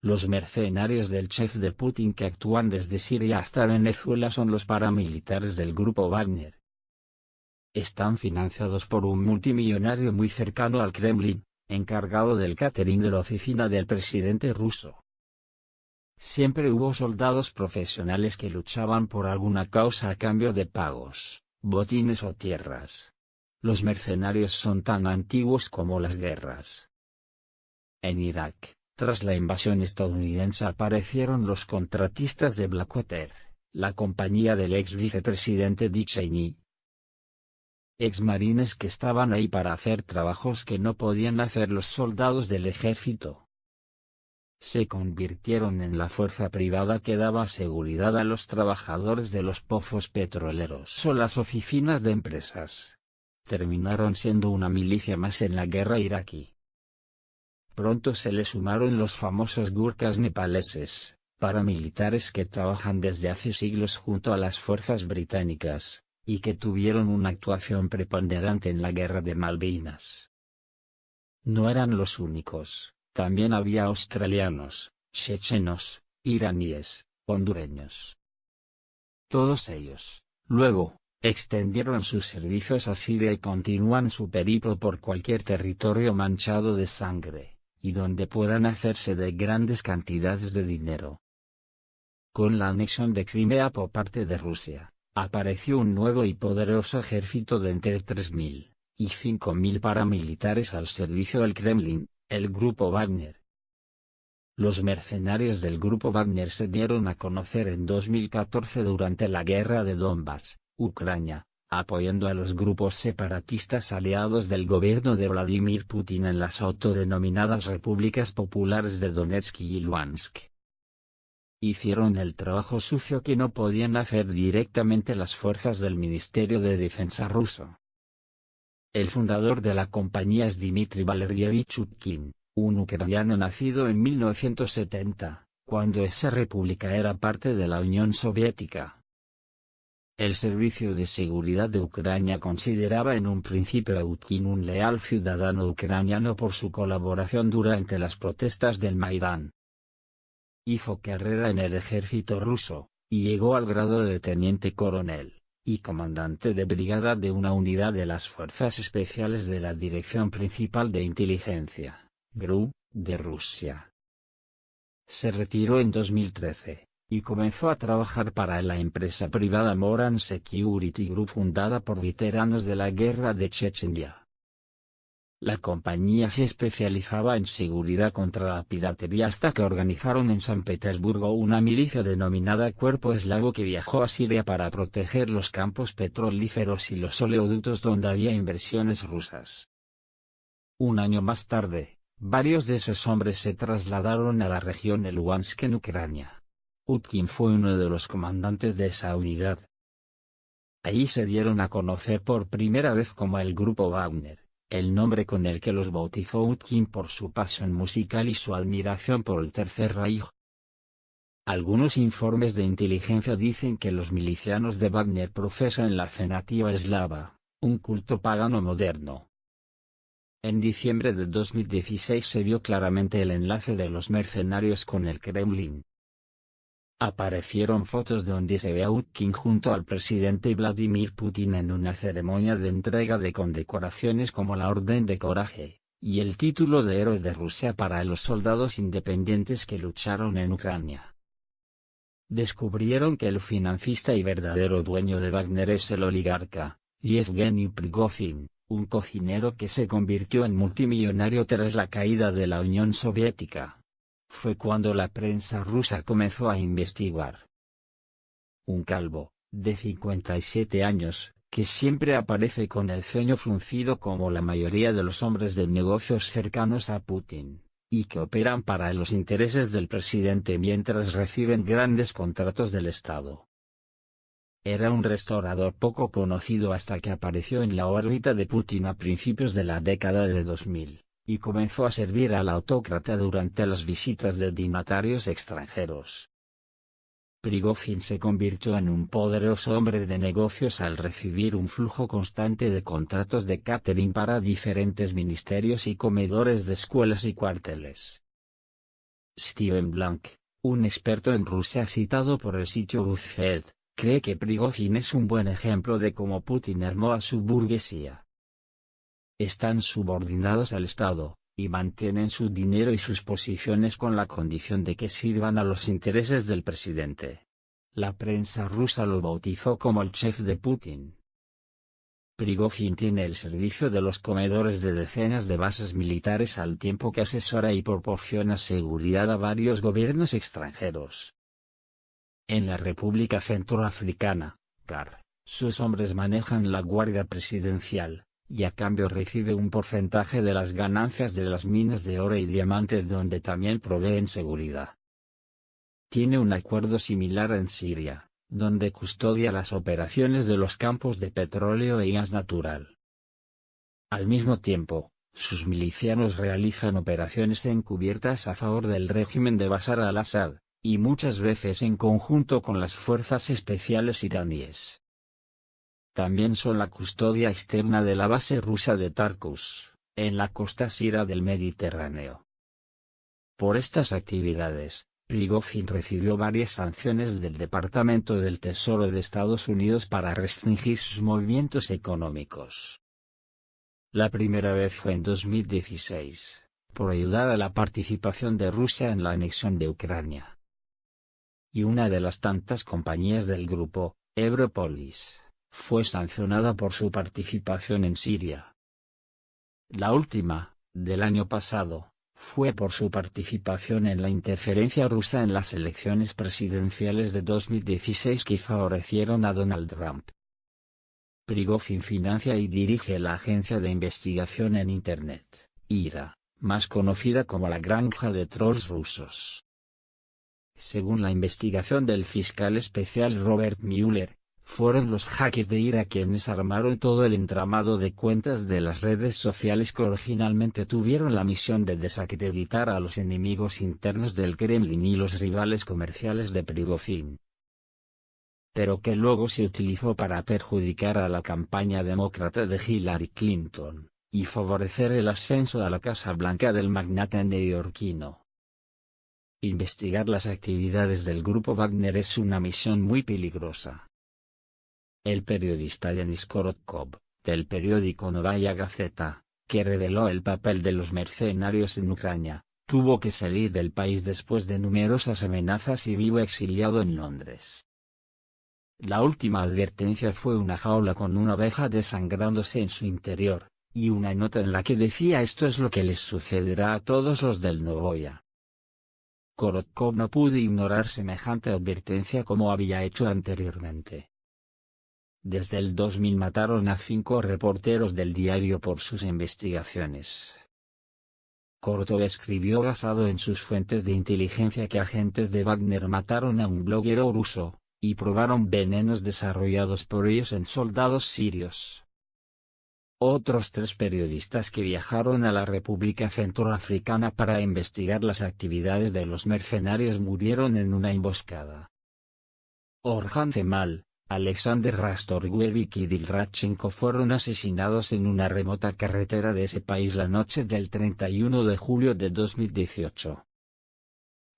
Los mercenarios del chef de Putin que actúan desde Siria hasta Venezuela son los paramilitares del grupo Wagner. Están financiados por un multimillonario muy cercano al Kremlin, encargado del catering de la oficina del presidente ruso. Siempre hubo soldados profesionales que luchaban por alguna causa a cambio de pagos, botines o tierras. Los mercenarios son tan antiguos como las guerras. En Irak, tras la invasión estadounidense aparecieron los contratistas de Blackwater, la compañía del ex vicepresidente Dick Cheney. Exmarines que estaban ahí para hacer trabajos que no podían hacer los soldados del ejército. Se convirtieron en la fuerza privada que daba seguridad a los trabajadores de los pozos petroleros o las oficinas de empresas. Terminaron siendo una milicia más en la guerra iraquí. Pronto se le sumaron los famosos gurkas nepaleses, paramilitares que trabajan desde hace siglos junto a las fuerzas británicas, y que tuvieron una actuación preponderante en la guerra de Malvinas. No eran los únicos, también había australianos, chechenos, iraníes, hondureños. Todos ellos, luego, extendieron sus servicios a Siria y continúan su periplo por cualquier territorio manchado de sangre, y donde puedan hacerse de grandes cantidades de dinero. Con la anexión de Crimea por parte de Rusia, apareció un nuevo y poderoso ejército de entre 3.000 y 5.000 paramilitares al servicio del Kremlin, el grupo Wagner. Los mercenarios del grupo Wagner se dieron a conocer en 2014 durante la guerra de Donbass, Ucrania, apoyando a los grupos separatistas aliados del gobierno de Vladimir Putin en las autodenominadas repúblicas populares de Donetsk y Luhansk. Hicieron el trabajo sucio que no podían hacer directamente las fuerzas del Ministerio de Defensa ruso. El fundador de la compañía es Dmitry Valerievich Utkin, un ucraniano nacido en 1970, cuando esa república era parte de la Unión Soviética. El Servicio de Seguridad de Ucrania consideraba en un principio a Utkin un leal ciudadano ucraniano por su colaboración durante las protestas del Maidán. Hizo carrera en el ejército ruso, y llegó al grado de teniente coronel, y comandante de brigada de una unidad de las Fuerzas Especiales de la Dirección Principal de Inteligencia, GRU, de Rusia. Se retiró en 2013, y comenzó a trabajar para la empresa privada Moran Security Group fundada por veteranos de la guerra de Chechenia. La compañía se especializaba en seguridad contra la piratería hasta que organizaron en San Petersburgo una milicia denominada Cuerpo Eslavo que viajó a Siria para proteger los campos petrolíferos y los oleoductos donde había inversiones rusas. Un año más tarde, varios de esos hombres se trasladaron a la región de Luhansk en Ucrania. Utkin fue uno de los comandantes de esa unidad. Allí se dieron a conocer por primera vez como el Grupo Wagner, el nombre con el que los bautizó Utkin por su pasión musical y su admiración por el Tercer Reich. Algunos informes de inteligencia dicen que los milicianos de Wagner profesan la fe nativa eslava, un culto pagano moderno. En diciembre de 2016 se vio claramente el enlace de los mercenarios con el Kremlin. Aparecieron fotos donde se ve a Utkin junto al presidente Vladimir Putin en una ceremonia de entrega de condecoraciones como la Orden de Coraje, y el título de Héroe de Rusia para los soldados independientes que lucharon en Ucrania. Descubrieron que el financista y verdadero dueño de Wagner es el oligarca, Yevgeny Prigozhin, un cocinero que se convirtió en multimillonario tras la caída de la Unión Soviética. Fue cuando la prensa rusa comenzó a investigar. Un calvo, de 57 años, que siempre aparece con el ceño fruncido como la mayoría de los hombres de negocios cercanos a Putin, y que operan para los intereses del presidente mientras reciben grandes contratos del Estado. Era un restaurador poco conocido hasta que apareció en la órbita de Putin a principios de la década de 2000. Y comenzó a servir al autócrata durante las visitas de dignatarios extranjeros. Prigozhin se convirtió en un poderoso hombre de negocios al recibir un flujo constante de contratos de catering para diferentes ministerios y comedores de escuelas y cuarteles. Steven Blank, un experto en Rusia citado por el sitio BuzzFeed, cree que Prigozhin es un buen ejemplo de cómo Putin armó a su burguesía. Están subordinados al Estado, y mantienen su dinero y sus posiciones con la condición de que sirvan a los intereses del presidente. La prensa rusa lo bautizó como el chef de Putin. Prigozhin tiene el servicio de los comedores de decenas de bases militares al tiempo que asesora y proporciona seguridad a varios gobiernos extranjeros. En la República Centroafricana, CAR, sus hombres manejan la Guardia Presidencial, y a cambio recibe un porcentaje de las ganancias de las minas de oro y diamantes donde también proveen seguridad. Tiene un acuerdo similar en Siria, donde custodia las operaciones de los campos de petróleo y gas natural. Al mismo tiempo, sus milicianos realizan operaciones encubiertas a favor del régimen de Bashar al-Assad, y muchas veces en conjunto con las fuerzas especiales iraníes. También son la custodia externa de la base rusa de Tartus, en la costa siria del Mediterráneo. Por estas actividades, Prigozhin recibió varias sanciones del Departamento del Tesoro de Estados Unidos para restringir sus movimientos económicos. La primera vez fue en 2016, por ayudar a la participación de Rusia en la anexión de Ucrania. Y una de las tantas compañías del grupo, Europolis, fue sancionada por su participación en Siria. La última, del año pasado, fue por su participación en la interferencia rusa en las elecciones presidenciales de 2016 que favorecieron a Donald Trump. Prigozhin financia y dirige la agencia de investigación en Internet, IRA, más conocida como la Granja de Trolls Rusos. Según la investigación del fiscal especial Robert Mueller, fueron los hackers de IRA quienes armaron todo el entramado de cuentas de las redes sociales que originalmente tuvieron la misión de desacreditar a los enemigos internos del Kremlin y los rivales comerciales de Prigozhin, pero que luego se utilizó para perjudicar a la campaña demócrata de Hillary Clinton, y favorecer el ascenso a la Casa Blanca del magnate neoyorquino. Investigar las actividades del grupo Wagner es una misión muy peligrosa. El periodista Denis Korotkov, del periódico Novaya Gazeta, que reveló el papel de los mercenarios en Ucrania, tuvo que salir del país después de numerosas amenazas y vive exiliado en Londres. La última advertencia fue una jaula con una abeja desangrándose en su interior, y una nota en la que decía: esto es lo que les sucederá a todos los del Novaya. Korotkov no pudo ignorar semejante advertencia como había hecho anteriormente. Desde el 2000 mataron a 5 reporteros del diario por sus investigaciones. Korotkov escribió basado en sus fuentes de inteligencia que agentes de Wagner mataron a un bloguero ruso, y probaron venenos desarrollados por ellos en soldados sirios. Otros 3 periodistas que viajaron a la República Centroafricana para investigar las actividades de los mercenarios murieron en una emboscada. Orhan Zemal, Alexander Rastorguevich y Dilratchenko fueron asesinados en una remota carretera de ese país la noche del 31 de julio de 2018.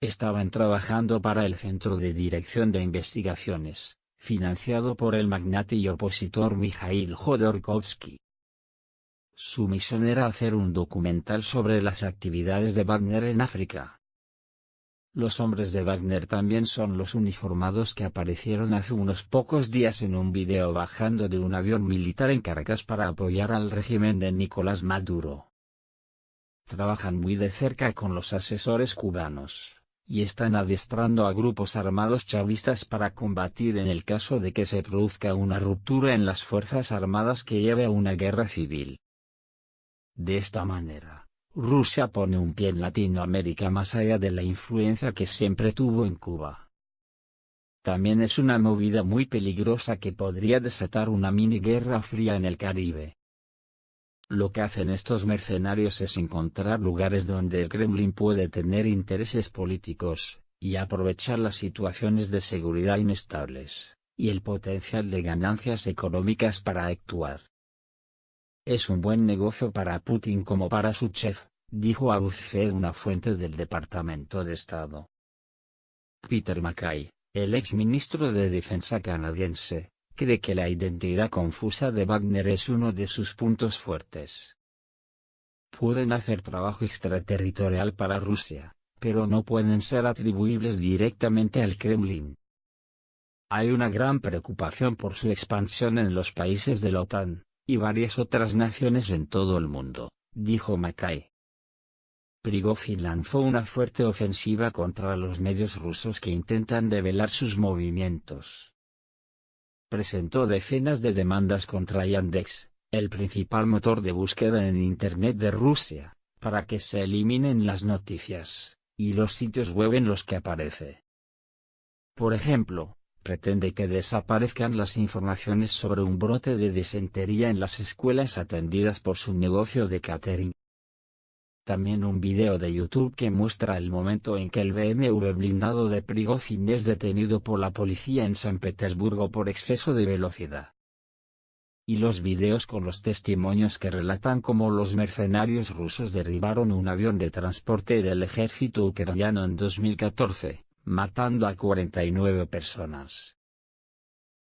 Estaban trabajando para el Centro de Dirección de Investigaciones, financiado por el magnate y opositor Mikhail Jodorkovsky. Su misión era hacer un documental sobre las actividades de Wagner en África. Los hombres de Wagner también son los uniformados que aparecieron hace unos pocos días en un video bajando de un avión militar en Caracas para apoyar al régimen de Nicolás Maduro. Trabajan muy de cerca con los asesores cubanos, y están adiestrando a grupos armados chavistas para combatir en el caso de que se produzca una ruptura en las fuerzas armadas que lleve a una guerra civil. De esta manera, Rusia pone un pie en Latinoamérica más allá de la influencia que siempre tuvo en Cuba. También es una movida muy peligrosa que podría desatar una mini guerra fría en el Caribe. Lo que hacen estos mercenarios es encontrar lugares donde el Kremlin puede tener intereses políticos, y aprovechar las situaciones de seguridad inestables, y el potencial de ganancias económicas para actuar. Es un buen negocio para Putin como para su chef, dijo a BuzzFeed una fuente del Departamento de Estado. Peter MacKay, el exministro de Defensa canadiense, cree que la identidad confusa de Wagner es uno de sus puntos fuertes. Pueden hacer trabajo extraterritorial para Rusia, pero no pueden ser atribuibles directamente al Kremlin. Hay una gran preocupación por su expansión en los países de la OTAN, y varias otras naciones en todo el mundo, dijo MacKay. Prigozhin lanzó una fuerte ofensiva contra los medios rusos que intentan develar sus movimientos. Presentó decenas de demandas contra Yandex, el principal motor de búsqueda en Internet de Rusia, para que se eliminen las noticias, y los sitios web en los que aparece. Por ejemplo, pretende que desaparezcan las informaciones sobre un brote de disentería en las escuelas atendidas por su negocio de catering. También un video de YouTube que muestra el momento en que el BMW blindado de Prigozhin es detenido por la policía en San Petersburgo por exceso de velocidad. Y los videos con los testimonios que relatan cómo los mercenarios rusos derribaron un avión de transporte del ejército ucraniano en 2014, matando a 49 personas.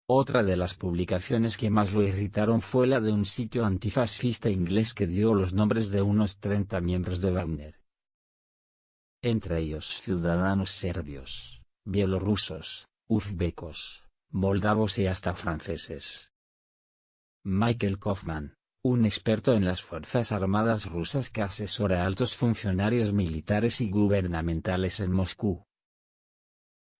Otra de las publicaciones que más lo irritaron fue la de un sitio antifascista inglés que dio los nombres de unos 30 miembros de Wagner. Entre ellos ciudadanos serbios, bielorrusos, uzbecos, moldavos y hasta franceses. Michael Kaufman, un experto en las Fuerzas Armadas rusas que asesora a altos funcionarios militares y gubernamentales en Moscú,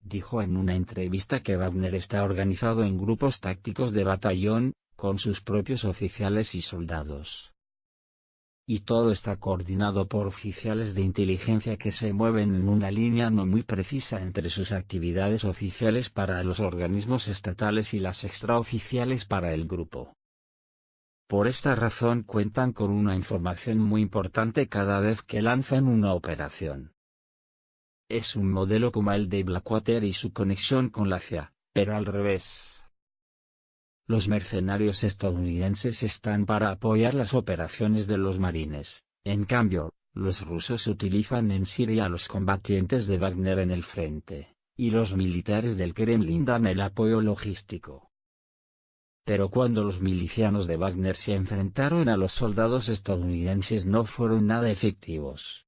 dijo en una entrevista que Wagner está organizado en grupos tácticos de batallón, con sus propios oficiales y soldados. Y todo está coordinado por oficiales de inteligencia que se mueven en una línea no muy precisa entre sus actividades oficiales para los organismos estatales y las extraoficiales para el grupo. Por esta razón cuentan con una información muy importante cada vez que lanzan una operación. Es un modelo como el de Blackwater y su conexión con la CIA, pero al revés. Los mercenarios estadounidenses están para apoyar las operaciones de los marines, en cambio, los rusos utilizan en Siria a los combatientes de Wagner en el frente, y los militares del Kremlin dan el apoyo logístico. Pero cuando los milicianos de Wagner se enfrentaron a los soldados estadounidenses no fueron nada efectivos.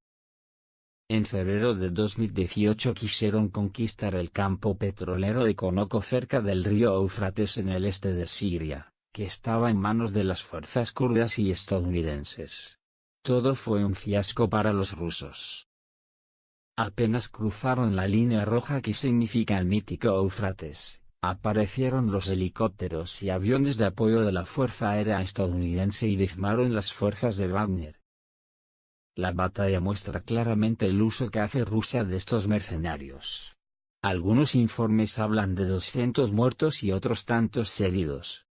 En febrero de 2018 quisieron conquistar el campo petrolero de Conoco cerca del río Éufrates en el este de Siria, que estaba en manos de las fuerzas kurdas y estadounidenses. Todo fue un fiasco para los rusos. Apenas cruzaron la línea roja que significa el mítico Éufrates, aparecieron los helicópteros y aviones de apoyo de la Fuerza Aérea estadounidense y diezmaron las fuerzas de Wagner. La batalla muestra claramente el uso que hace Rusia de estos mercenarios. Algunos informes hablan de 200 muertos y otros tantos heridos.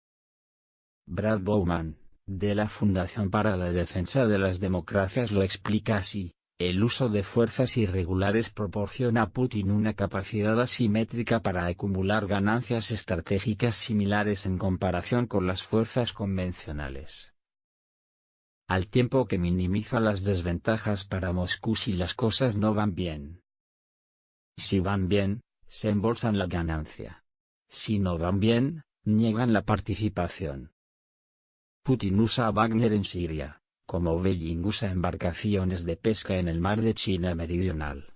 Brad Bowman, de la Fundación para la Defensa de las Democracias lo explica así: el uso de fuerzas irregulares proporciona a Putin una capacidad asimétrica para acumular ganancias estratégicas similares en comparación con las fuerzas convencionales, al tiempo que minimiza las desventajas para Moscú si las cosas no van bien. Si van bien, se embolsan la ganancia. Si no van bien, niegan la participación. Putin usa a Wagner en Siria, como Beijing usa embarcaciones de pesca en el mar de China Meridional.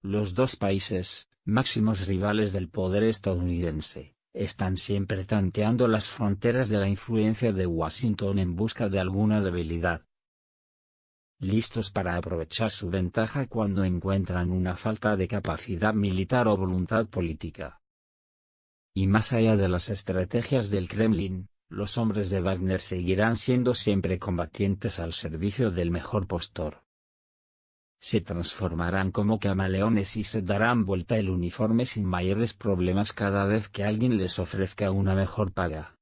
Los dos países, máximos rivales del poder estadounidense, están siempre tanteando las fronteras de la influencia de Washington en busca de alguna debilidad, listos para aprovechar su ventaja cuando encuentran una falta de capacidad militar o voluntad política. Y más allá de las estrategias del Kremlin, los hombres de Wagner seguirán siendo siempre combatientes al servicio del mejor postor. Se transformarán como camaleones y se darán vuelta el uniforme sin mayores problemas cada vez que alguien les ofrezca una mejor paga.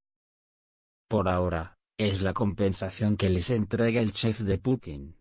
Por ahora, es la compensación que les entrega el chef de Putin.